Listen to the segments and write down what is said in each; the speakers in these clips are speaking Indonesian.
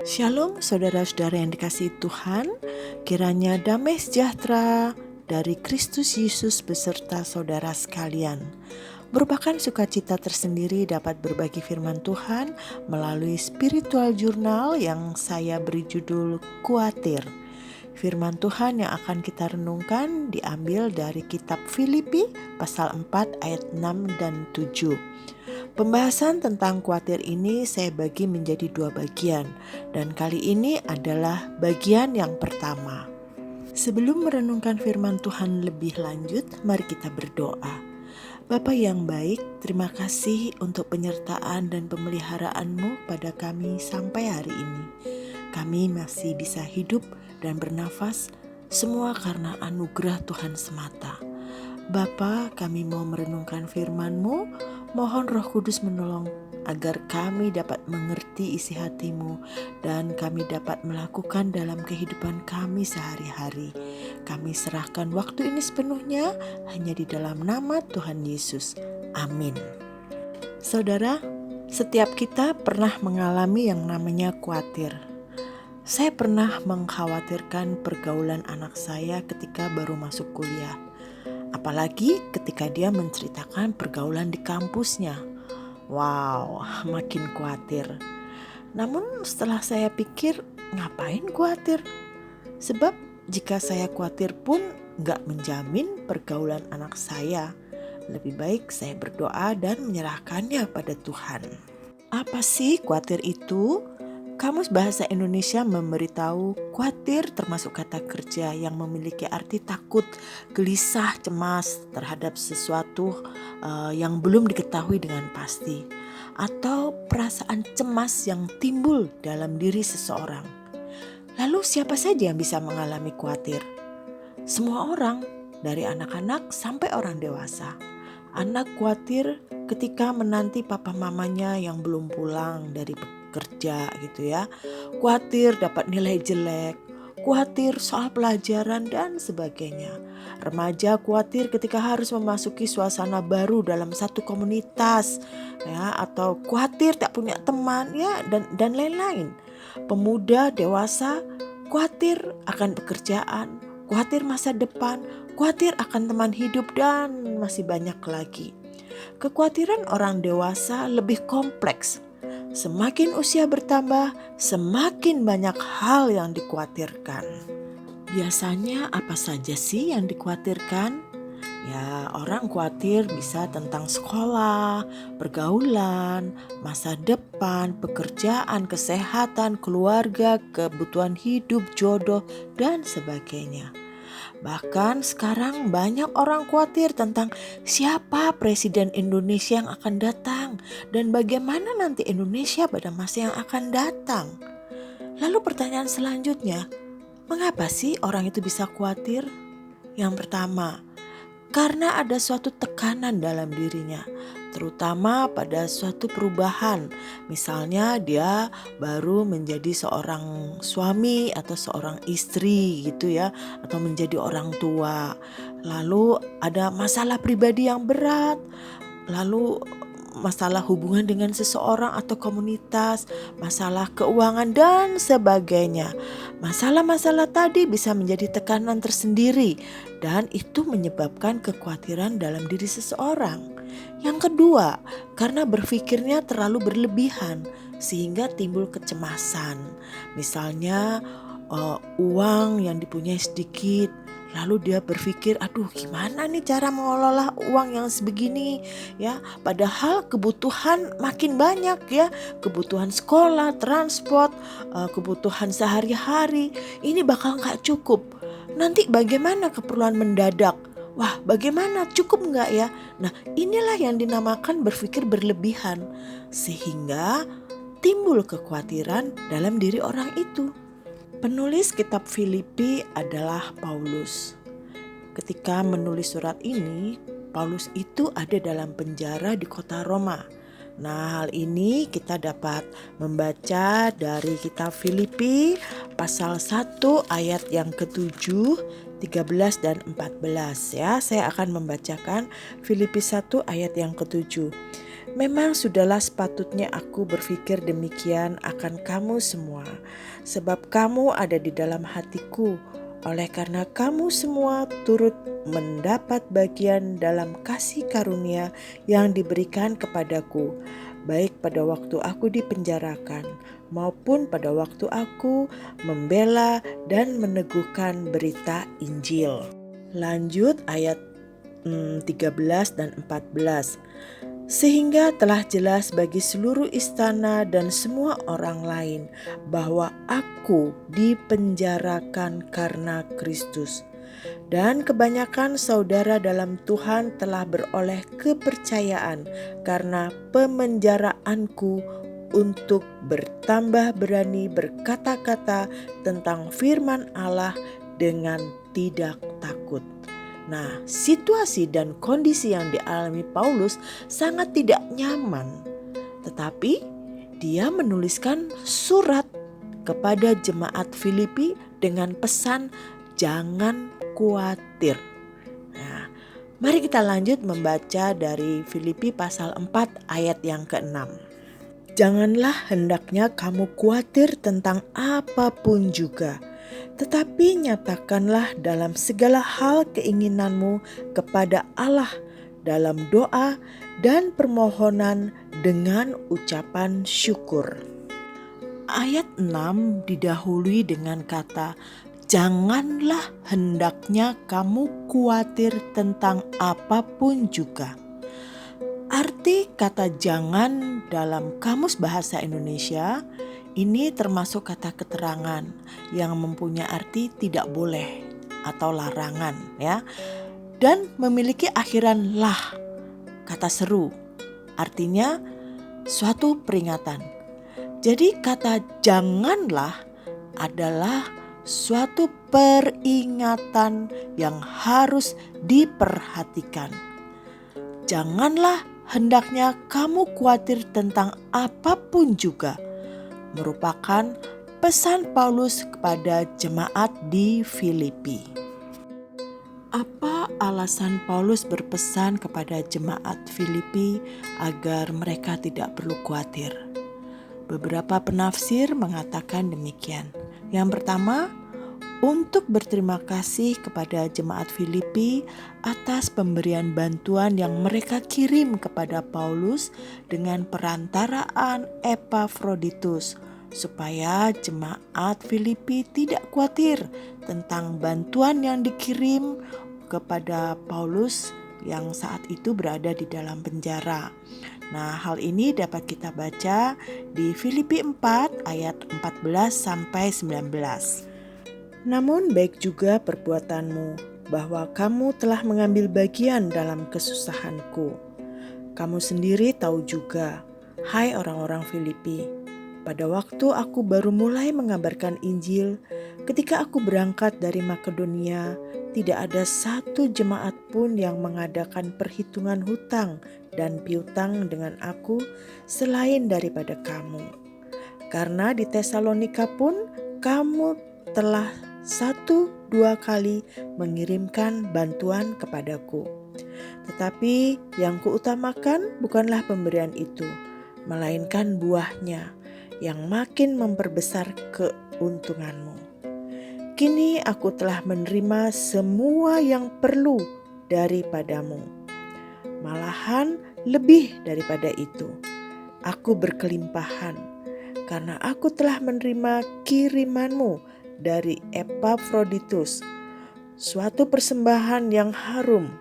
Shalom saudara-saudara yang dikasihi Tuhan, kiranya damai sejahtera dari Kristus Yesus beserta saudara sekalian. Merupakan sukacita tersendiri dapat berbagi firman Tuhan melalui spiritual journal yang saya beri judul Kuatir. Firman Tuhan yang akan kita renungkan diambil dari kitab Filipi pasal 4 ayat 6 dan 7. Pembahasan tentang kuatir ini saya bagi menjadi 2 bagian, dan kali ini adalah bagian yang pertama. Sebelum merenungkan firman Tuhan lebih lanjut, mari kita berdoa. Bapa yang baik, terima kasih untuk penyertaan dan pemeliharaanmu pada kami sampai hari ini. Kami masih bisa hidup dan bernafas, semua karena anugerah Tuhan semata. Bapa, kami mau merenungkan firman-Mu, mohon Roh Kudus menolong agar kami dapat mengerti isi hati-Mu dan kami dapat melakukan dalam kehidupan kami sehari-hari. Kami serahkan waktu ini sepenuhnya hanya di dalam nama Tuhan Yesus. Amin. Saudara, setiap kita pernah mengalami yang namanya kuatir. Saya pernah mengkhawatirkan pergaulan anak saya ketika baru masuk kuliah. Apalagi ketika dia menceritakan pergaulan di kampusnya. Wow, makin khawatir. Namun setelah saya pikir, ngapain khawatir? Sebab jika saya khawatir pun gak menjamin pergaulan anak saya. Lebih baik saya berdoa dan menyerahkannya pada Tuhan. Apa sih khawatir itu? Kamus Bahasa Indonesia memberitahu khawatir termasuk kata kerja yang memiliki arti takut, gelisah, cemas terhadap sesuatu yang belum diketahui dengan pasti, atau perasaan cemas yang timbul dalam diri seseorang. Lalu siapa saja yang bisa mengalami khawatir? Semua orang, dari anak-anak sampai orang dewasa. Anak khawatir ketika menanti papa mamanya yang belum pulang dari kerja gitu ya. Khawatir dapat nilai jelek, khawatir soal pelajaran dan sebagainya. Remaja khawatir ketika harus memasuki suasana baru dalam satu komunitas ya, atau khawatir tak punya teman ya, dan lain-lain. Pemuda dewasa khawatir akan pekerjaan, khawatir masa depan, khawatir akan teman hidup dan masih banyak lagi. Kekhawatiran orang dewasa lebih kompleks. Semakin usia bertambah, semakin banyak hal yang dikhawatirkan. Biasanya apa saja sih yang dikhawatirkan? Ya, orang khawatir bisa tentang sekolah, pergaulan, masa depan, pekerjaan, kesehatan, keluarga, kebutuhan hidup, jodoh, dan sebagainya. Bahkan sekarang banyak orang khawatir tentang siapa presiden Indonesia yang akan datang dan bagaimana nanti Indonesia pada masa yang akan datang. Lalu pertanyaan selanjutnya, mengapa sih orang itu bisa khawatir? Yang pertama, karena ada suatu tekanan dalam dirinya, terutama pada suatu perubahan. Misalnya dia baru menjadi seorang suami atau seorang istri gitu ya, atau menjadi orang tua. Lalu ada masalah pribadi yang berat, lalu masalah hubungan dengan seseorang atau komunitas, masalah keuangan dan sebagainya. Masalah-masalah tadi bisa menjadi tekanan tersendiri dan itu menyebabkan kekhawatiran dalam diri seseorang. Yang kedua, karena berpikirnya terlalu berlebihan sehingga timbul kecemasan. Misalnya uang yang dipunyai sedikit, lalu dia berpikir, aduh gimana nih cara mengelola uang yang sebegini ya. Padahal kebutuhan makin banyak ya. Kebutuhan sekolah, transport, kebutuhan sehari-hari. Ini bakal gak cukup. Nanti bagaimana keperluan mendadak? Wah, bagaimana, cukup gak ya? Nah, inilah yang dinamakan berpikir berlebihan. Sehingga timbul kekhawatiran dalam diri orang itu. Penulis kitab Filipi adalah Paulus. Ketika menulis surat ini, Paulus itu ada dalam penjara di kota Roma. Nah, hal ini kita dapat membaca dari kitab Filipi pasal 1 ayat yang ke-7, 13 dan 14 ya. Saya akan membacakan Filipi 1 ayat yang ke-7. Memang sudahlah sepatutnya aku berpikir demikian akan kamu semua, sebab kamu ada di dalam hatiku. Oleh karena kamu semua turut mendapat bagian dalam kasih karunia yang diberikan kepadaku, baik pada waktu aku dipenjarakan maupun pada waktu aku membela dan meneguhkan berita Injil. Lanjut ayat 13 dan 14. Sehingga telah jelas bagi seluruh istana dan semua orang lain bahwa aku dipenjarakan karena Kristus. Dan kebanyakan saudara dalam Tuhan telah beroleh kepercayaan karena pemenjaraanku untuk bertambah berani berkata-kata tentang firman Allah dengan tidak takut. Nah, situasi dan kondisi yang dialami Paulus sangat tidak nyaman. Tetapi dia menuliskan surat kepada jemaat Filipi dengan pesan jangan khawatir. Nah, mari kita lanjut membaca dari Filipi pasal 4 ayat yang ke-6. Janganlah hendaknya kamu khawatir tentang apapun juga, tetapi nyatakanlah dalam segala hal keinginanmu kepada Allah dalam doa dan permohonan dengan ucapan syukur. Ayat 6 didahului dengan kata, janganlah hendaknya kamu khawatir tentang apapun juga. Arti kata jangan dalam Kamus Bahasa Indonesia ini termasuk kata keterangan yang mempunyai arti tidak boleh atau larangan ya. Dan memiliki akhiran lah, kata seru. Artinya suatu peringatan. Jadi kata janganlah adalah suatu peringatan yang harus diperhatikan. Janganlah hendaknya kamu khawatir tentang apapun juga, merupakan pesan Paulus kepada jemaat di Filipi. Apa alasan Paulus berpesan kepada jemaat Filipi agar mereka tidak perlu khawatir? Beberapa penafsir mengatakan demikian. Yang pertama, untuk berterima kasih kepada jemaat Filipi atas pemberian bantuan yang mereka kirim kepada Paulus dengan perantaraan Epafroditus, supaya jemaat Filipi tidak khawatir tentang bantuan yang dikirim kepada Paulus yang saat itu berada di dalam penjara. Nah, hal ini dapat kita baca di Filipi 4 ayat 14 sampai 19. Namun baik juga perbuatanmu, bahwa kamu telah mengambil bagian dalam kesusahanku. Kamu sendiri tahu juga, hai orang-orang Filipi, pada waktu aku baru mulai mengabarkan Injil, ketika aku berangkat dari Makedonia, tidak ada satu jemaat pun yang mengadakan perhitungan hutang dan piutang dengan aku selain daripada kamu. Karena di Tesalonika pun kamu telah 1-2 kali mengirimkan bantuan kepadaku. Tetapi yang kuutamakan bukanlah pemberian itu, melainkan buahnya yang makin memperbesar keuntunganmu. Kini aku telah menerima semua yang perlu daripadamu. Malahan lebih daripada itu, aku berkelimpahan karena aku telah menerima kirimanmu dari Epafroditus, suatu persembahan yang harum,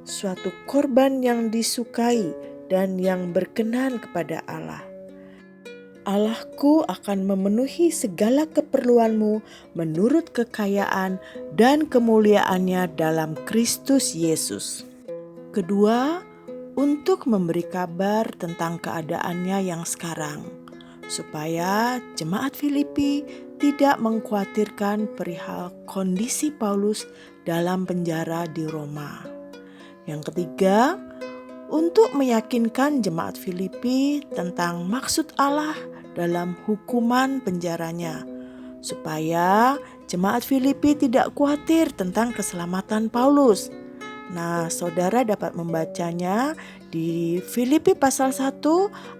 suatu korban yang disukai dan yang berkenan kepada Allah. Allahku akan memenuhi segala keperluanmu menurut kekayaan dan kemuliaannya dalam Kristus Yesus. Kedua, untuk memberi kabar tentang keadaannya yang sekarang, supaya jemaat Filipi tidak mengkhawatirkan perihal kondisi Paulus dalam penjara di Roma. Yang ketiga, untuk meyakinkan jemaat Filipi tentang maksud Allah dalam hukuman penjaranya, supaya jemaat Filipi tidak khawatir tentang keselamatan Paulus. Nah, saudara dapat membacanya di Filipi pasal 1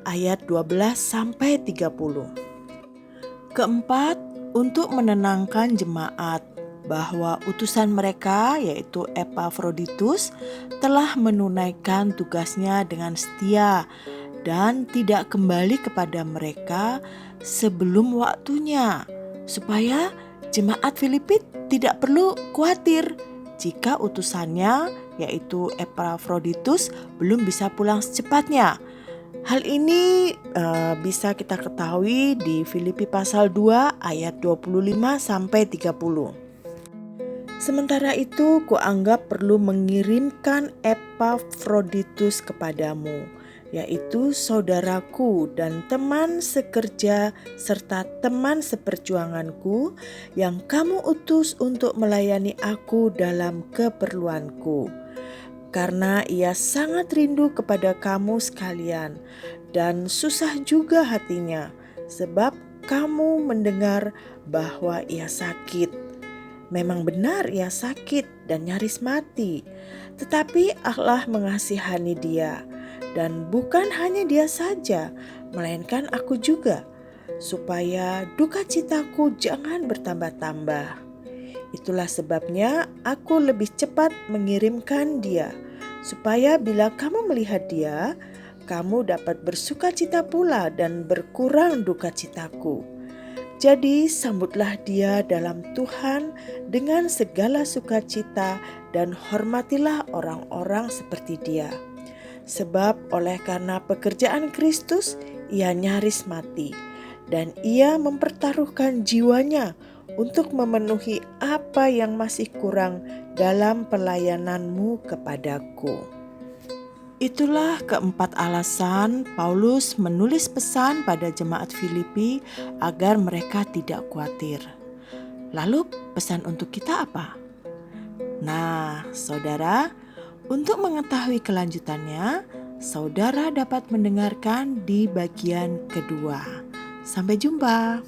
ayat 12 sampai 30. Keempat, untuk menenangkan jemaat bahwa utusan mereka yaitu Epafroditus telah menunaikan tugasnya dengan setia dan tidak kembali kepada mereka sebelum waktunya, supaya jemaat Filipi tidak perlu khawatir jika utusannya yaitu Epafroditus belum bisa pulang secepatnya. Hal ini bisa kita ketahui di Filipi pasal 2 ayat 25 sampai 30. Sementara itu, kuanggap perlu mengirimkan Epafroditus kepadamu, yaitu saudaraku dan teman sekerja serta teman seperjuanganku yang kamu utus untuk melayani aku dalam keperluanku. Karena ia sangat rindu kepada kamu sekalian dan susah juga hatinya, sebab kamu mendengar bahwa ia sakit. Memang benar ia sakit dan nyaris mati, tetapi Allah mengasihani dia, dan bukan hanya dia saja, melainkan aku juga, supaya duka citaku jangan bertambah-tambah. Itulah sebabnya aku lebih cepat mengirimkan dia, supaya bila kamu melihat dia, kamu dapat bersuka cita pula dan berkurang duka citaku. Jadi sambutlah dia dalam Tuhan dengan segala sukacita dan hormatilah orang-orang seperti dia. Sebab oleh karena pekerjaan Kristus ia nyaris mati dan ia mempertaruhkan jiwanya untuk memenuhi apa yang masih kurang dalam pelayananmu kepadaku. Itulah keempat alasan Paulus menulis pesan pada jemaat Filipi agar mereka tidak khawatir. Lalu pesan untuk kita apa? Nah, saudara, untuk mengetahui kelanjutannya, saudara dapat mendengarkan di bagian kedua. Sampai jumpa.